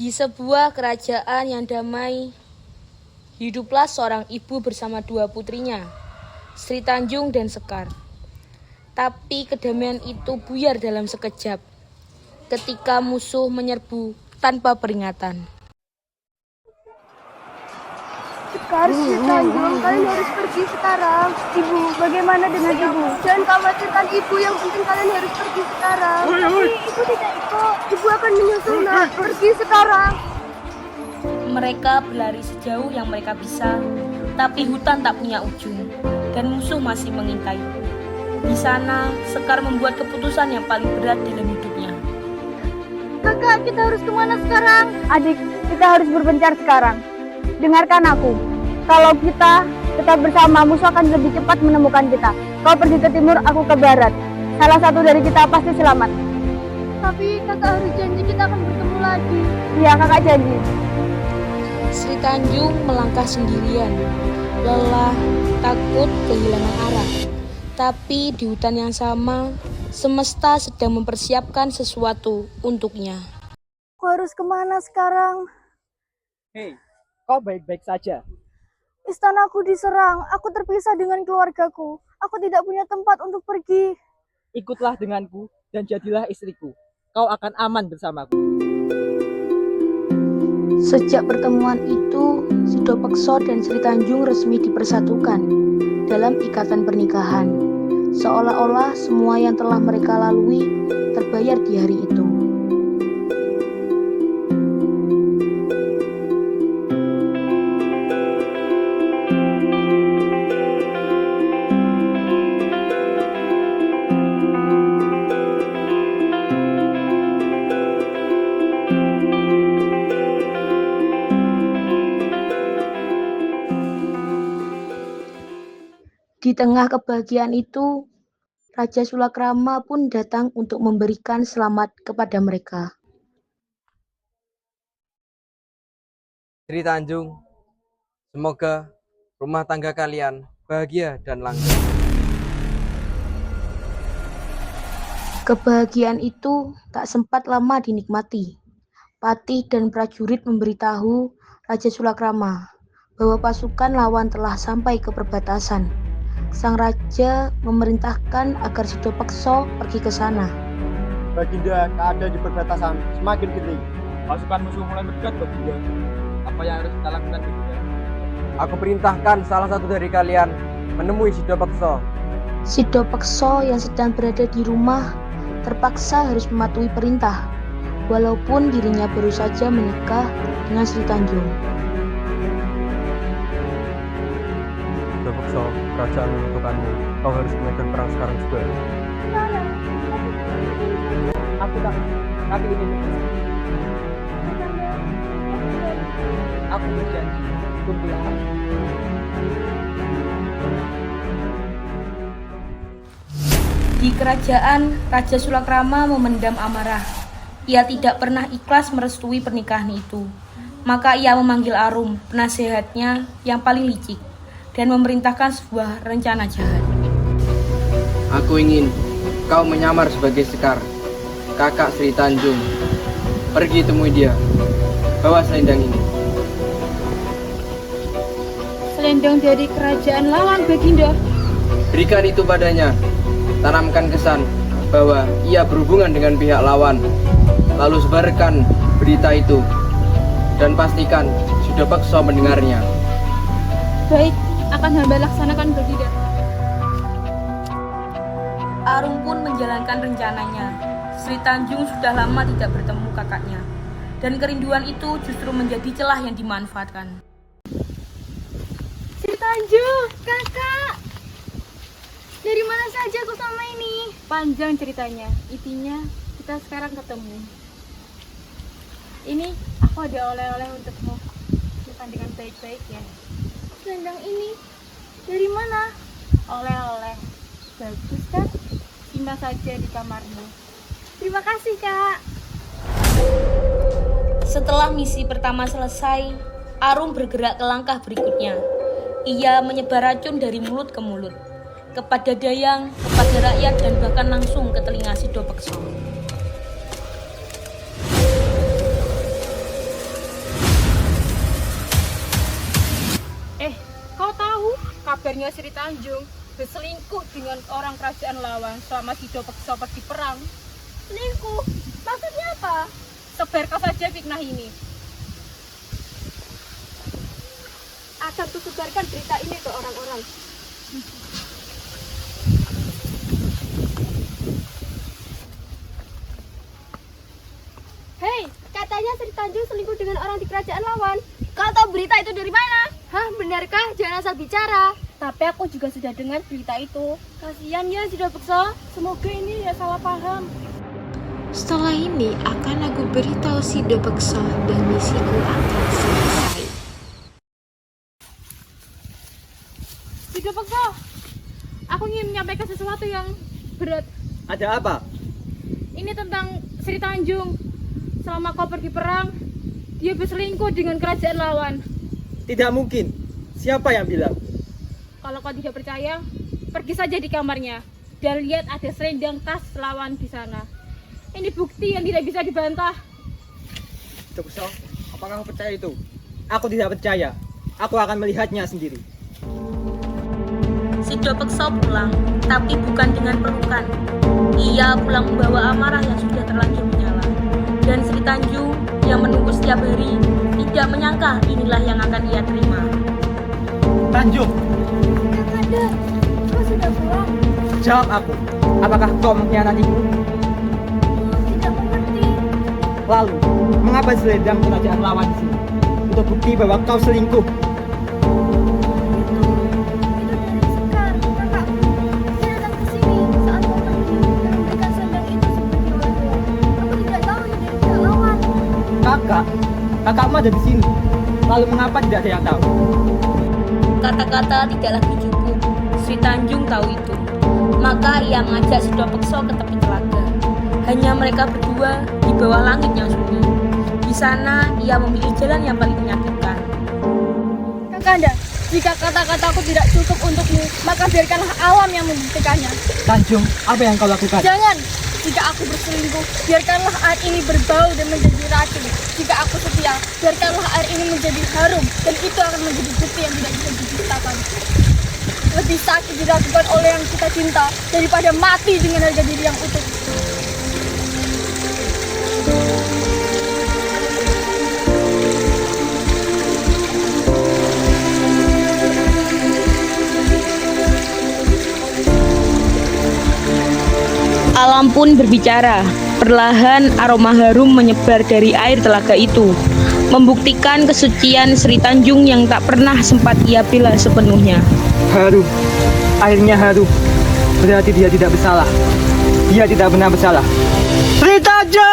Di sebuah kerajaan yang damai, hiduplah seorang ibu bersama dua putrinya, Sri Tanjung dan Sekar. Tapi kedamaian itu buyar dalam sekejap, ketika musuh menyerbu tanpa peringatan. Sekar, Sri Tanjung, kalian harus pergi sekarang. Ibu, bagaimana dengan ibu? Jangan khawatirkan ibu, yang penting kalian harus pergi sekarang. Tapi ibu tidak ikut. Ibu akan menyusul, nak. Pergi sekarang. Mereka berlari sejauh yang mereka bisa, tapi hutan tak punya ujung, dan musuh masih mengintai. Di sana, Sekar membuat keputusan yang paling berat dalam hidupnya. Kakak, kita harus kemana sekarang? Adik, kita harus berpencar sekarang. Dengarkan aku. Kalau kita tetap bersama, musuh akan lebih cepat menemukan kita. Kau pergi ke timur, aku ke barat. Salah satu dari kita pasti selamat. Tapi kakak harus janji kita akan bertemu lagi. Iya, kakak janji. Sri Tanjung melangkah sendirian, lelah, takut, kehilangan arah. Tapi di hutan yang sama, semesta sedang mempersiapkan sesuatu untuknya. Aku harus kemana sekarang? Hei, kau baik-baik saja. Istanaku diserang, aku terpisah dengan keluargaku. Aku tidak punya tempat untuk pergi. Ikutlah denganku dan jadilah istriku. Kau akan aman bersamaku. Sejak pertemuan itu, Sidopekso dan Sri Tanjung resmi dipersatukan dalam ikatan pernikahan. Seolah-olah semua yang telah mereka lalui terbayar di hari itu. Di tengah kebahagiaan itu, Raja Sulakrama pun datang untuk memberikan selamat kepada mereka. Sri Tanjung, semoga rumah tangga kalian bahagia dan langgeng. Kebahagiaan itu tak sempat lama dinikmati. Patih dan prajurit memberitahu Raja Sulakrama bahwa pasukan lawan telah sampai ke perbatasan. Sang raja memerintahkan agar Sidopekso pergi ke sana. Baginda, keadaan di perbatasan semakin genting. Pasukan musuh mulai mendekat, Baginda. Apa yang harus kita lakukan, Baginda? Aku perintahkan salah satu dari kalian menemui Sidopekso. Sidopekso yang sedang berada di rumah terpaksa harus mematuhi perintah, walaupun dirinya baru saja menikah dengan Sri Tanjung. Sidopekso, kerajaan membutuhkanmu. Kau harus memegang perang sekarang juga. Aku tak, tapi ini aku berjanji untuk dilarang. Di kerajaan, Raja Sulakrama memendam amarah. Ia tidak pernah ikhlas merestui pernikahan itu. Maka ia memanggil Arum, penasehatnya yang paling licik, dan memerintahkan sebuah rencana jahat. Aku ingin kau menyamar sebagai Sekar, kakak Sri Tanjung. Pergi temui dia. Bawa selendang ini. Selendang dari kerajaan lawan, Baginda. Berikan itu padanya. Tanamkan kesan bahwa ia berhubungan dengan pihak lawan. Lalu sebarkan berita itu. Dan pastikan Sidopekso mendengarnya. Baik, akan hamba laksanakan, Baginda. Arum pun menjalankan rencananya. Sri Tanjung sudah lama tidak bertemu kakaknya, dan kerinduan itu justru menjadi celah yang dimanfaatkan. Sri Tanjung, kakak. Dari mana saja kau sama ini? Panjang ceritanya. Intinya kita sekarang ketemu. Ini aku ada oleh-oleh untukmu. Simpan dengan baik-baik ya. Selendang ini dari mana? Oleh-oleh. Bagus kan? Simpan saja di kamarmu. Terima kasih, Kak. Setelah misi pertama selesai, Arum bergerak ke langkah berikutnya. Ia menyebar racun dari mulut ke mulut, kepada dayang, kepada rakyat, dan bahkan langsung ke telinga Sidopekso. Kau tahu kabarnya Sri Tanjung berselingkuh dengan orang kerajaan lawan selama Sido Pekso pergi perang? Selingkuh? Maksudnya apa? Sebarkan saja fitnah ini. Akan kusebarkan berita ini ke orang-orang. Hei, katanya Sri Tanjung selingkuh dengan orang di kerajaan lawan. Kau tahu berita itu dari mana? Hah, benarkah? Jangan asal bicara. Tapi aku juga sudah dengar berita itu. Kasihan ya Sido Pekso. Semoga ini ya salah paham. Setelah ini akan aku beritahu Sido Pekso dan misiku akan selesai. Sido Pekso, aku ingin menyampaikan sesuatu yang berat. Ada apa? Ini tentang Sri Tanjung. Selama kau pergi perang, dia berselingkuh dengan kerajaan lawan. Tidak mungkin. Siapa yang bilang? Kalau kau tidak percaya, pergi saja di kamarnya dan lihat ada selendang tas lawan di sana. Ini bukti yang tidak bisa dibantah. Sido Pekso, apakah kau percaya itu? Aku tidak percaya. Aku akan melihatnya sendiri. Sido Pekso pulang, tapi bukan dengan pelukan. Ia pulang membawa amarah yang sudah terlanjur menyala. Dan Sri Tanjung yang menunggu setiap hari tidak menyangka inilah yang akan ia terima. Tanjung, Kakanda, kau sudah pulang? jawab aku. Apakah kau mengkhianatiku? Tidak mengerti. Lalu, mengapa selendang kerajaan lawan di sini? Untuk bukti bahwa kau selingkuh. Itu dari Sekar, kakakku. Dia datang ke sini saat kau pergi dan memberikan selendang itu seperti oleh-oleh. Aku tidak tahu ini dari pihak lawan. Kakakmu ada di sini. Lalu mengapa tidak ada yang tahu? Kata-kata tidak lagi cukup. Sri Tanjung tahu itu. Maka ia mengajak Sido Pekso ke tepi telaga. Hanya mereka berdua di bawah langit yang sunyi. Di sana ia memilih jalan yang paling menyakitkan. Kakanda, jika kata-kataku tidak cukup untukmu, maka biarkanlah alam yang membuktikannya. Tanjung, apa yang kau lakukan? Jangan! Jika aku berselingkuh, biarkanlah air ini berbau dan menjadi racun. Jika aku setia, biarkanlah air ini menjadi harum. Dan itu akan menjadi bukti yang tidak bisa didustakan. Lebih sakit dilakukan oleh yang kita cinta daripada mati dengan harga diri yang utuh. Alam pun berbicara. Perlahan aroma harum menyebar dari air telaga itu, membuktikan kesucian Sri Tanjung yang tak pernah sempat ia bela sepenuhnya. Harum. Airnya harum. Berarti dia tidak bersalah. Dia tidak benar bersalah. Sri Tanjung!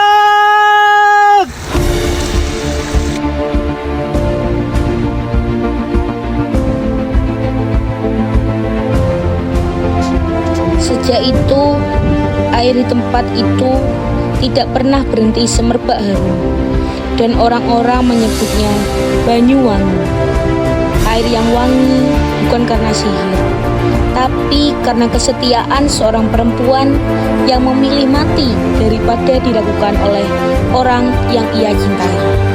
Sejak itu, air di tempat itu tidak pernah berhenti semerbak harum, dan orang-orang menyebutnya Banyuwangi. Air yang wangi bukan karena sihir, tapi karena kesetiaan seorang perempuan yang memilih mati daripada dilakukan oleh orang yang ia cintai.